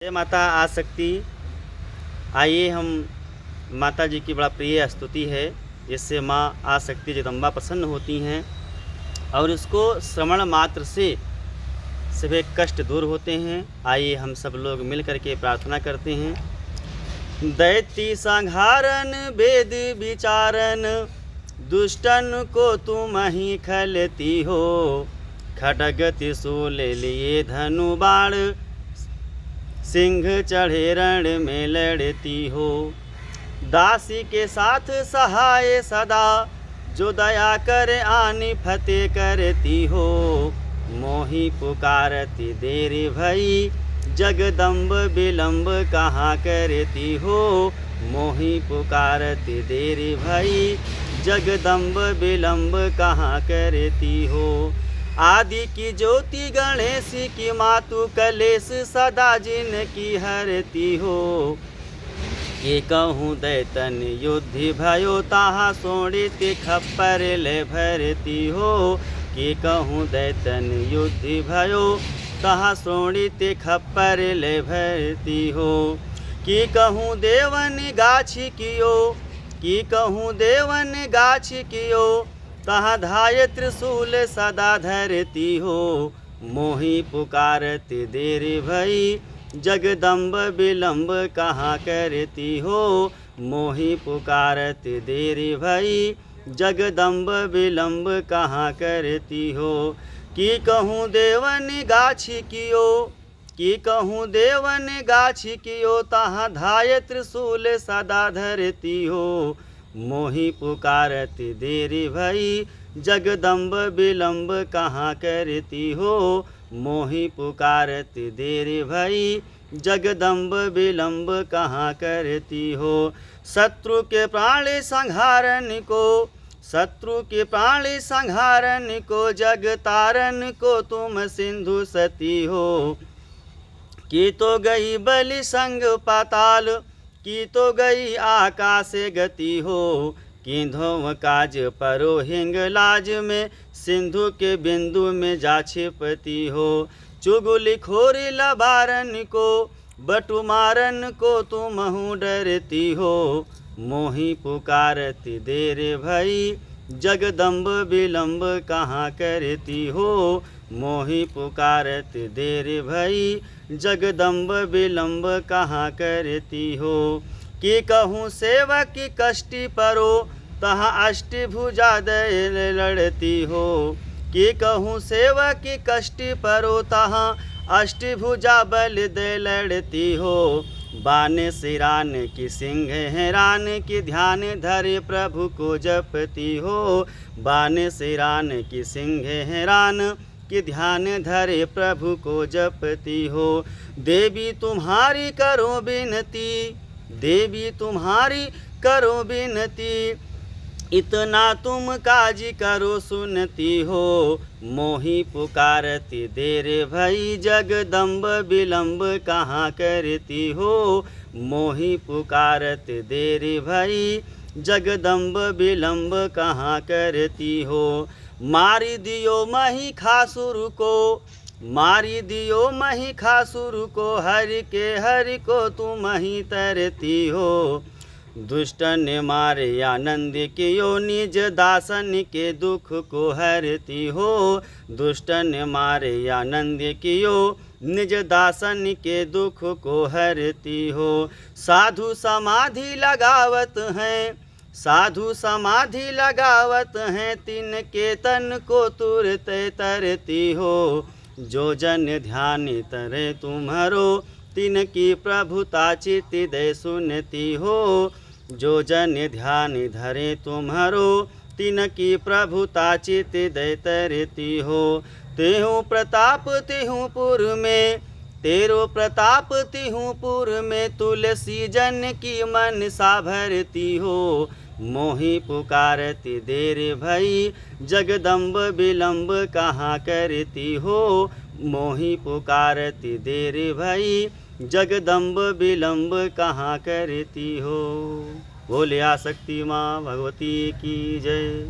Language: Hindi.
जय माता आसक्ति। आइए हम माता जी की बड़ा प्रिय स्तुति है। इससे माँ आसक्ति जगदम्बा प्रसन्न होती हैं और उसको श्रवण मात्र से सभी कष्ट दूर होते हैं। आइए हम सब लोग मिल कर के प्रार्थना करते हैं। दैत्य संहारन वेद विचारन दुष्टन को तुम ही खलती हो। खड्ग त्रिशूल लिए धनु बाण सिंह चढ़े रण में लड़ती हो। दासी के साथ सहाय सदा जो दया कर आनी फतेह करती हो। मोही पुकारती देरी भई जगदम्ब विलम्ब कहाँ करती हो। मोही पुकारती देरी भई जगदम्ब विलम्ब कहाँ करती हो। आदि की ज्योति गणेश की मातु कलेश सदा जिन की हरती हो। के कहूँ दैतन युद्धि भयो ताहा सोड़ित खप्पर ले भरती हो। के कहूँ दैतन युद्धि भयो ताहा सोड़ित खप्पर ले भरती हो। कि कहूँ देवन गाछी कियो कि कहूँ देवन गाछी कियो तहाँ धाय त्रिशूल सदा धरती हो। मोही पुकारती देरी भई जगदम्ब विलम्ब कहाँ करती हो। मोही पुकारती देरी भई जगदम्ब विलम्ब कहाँ करती हो। कि कहूँ देवन गाछी कियो कि कहूँ देवन गाछी कियो तहाँ धाय त्रिशूल सदा धरती हो। मोही पुकारती देरी भई जगदम्ब विलम्ब कहाँ करती हो। मोही पुकारती देरी भई जगदम्ब विलम्ब कहाँ करती हो। शत्रु के प्राण संहारन को शत्रु के प्राण संहारन को जग तारन को तुम सिंधु सती हो। की तो गई बलि संग पाताल की तो गई आकाश गति हो। किन्धों काज परो हिंगलाज में सिंधु के बिंदु में जा छिपती हो। चुगली खोरी लबारन को बटुमारन को तुमहु डरती हो। मोही पुकारती देर भई जगदम्ब विलम्ब कहाँ करती हो। मोही पुकारती देर भई जगदम्ब विलम्ब कहाँ करती हो। कि कहूँ सेवक की कष्टि परो तहाँ अष्टभुजा दय लड़ती हो। कि कहूँ सेवक की कष्टि परो तहाँ अष्टभुजा बल दय लड़ती हो। बान सिरान की सिंह हैरान की ध्यान धरे प्रभु को जपती हो। बान सिरान की सिंह हैरान कि ध्यान धरे प्रभु को जपती हो। देवी तुम्हारी करो विनती देवी तुम्हारी करो विनती इतना तुम काज करो सुनती हो। मोही पुकारती देर भई जगदम्ब विलम्ब कहाँ करती हो। मोही पुकारती देर भई जगदम्ब विलम्ब कहाँ करती हो। मारी दियो महिषासुर को मारी दियो महिषासुर को हरि को तुम ही तरती हो। दुष्ट ने मारे आनंद कियो निज दासन के दुख को हरती हो। दुष्ट ने मारे आनंद कियो निज दासन के दुख को हरती हो। साधु समाधि लगावत हैं साधु समाधि लगावत हैं तिनके तन को तुरत तरती हो। जो जन ध्यान तरे तुम्हारो तिनकी प्रभुता चित दे सुनती हो। जो जन ध्यान धरे तुम्हारो तिनकी प्रभुता चित दे तरती हो। तेहु प्रताप तेहुपुर में तेरो प्रताप तिहुपुर में तुलसी जन की मन सा भरती हो। मोही पुकारती देर भई जगदम्ब विलम्ब कहाँ करती हो। मोही पुकारती देर भई जगदम्ब विलम्ब कहाँ करती हो। बोले आसक्ति माँ भगवती की जय।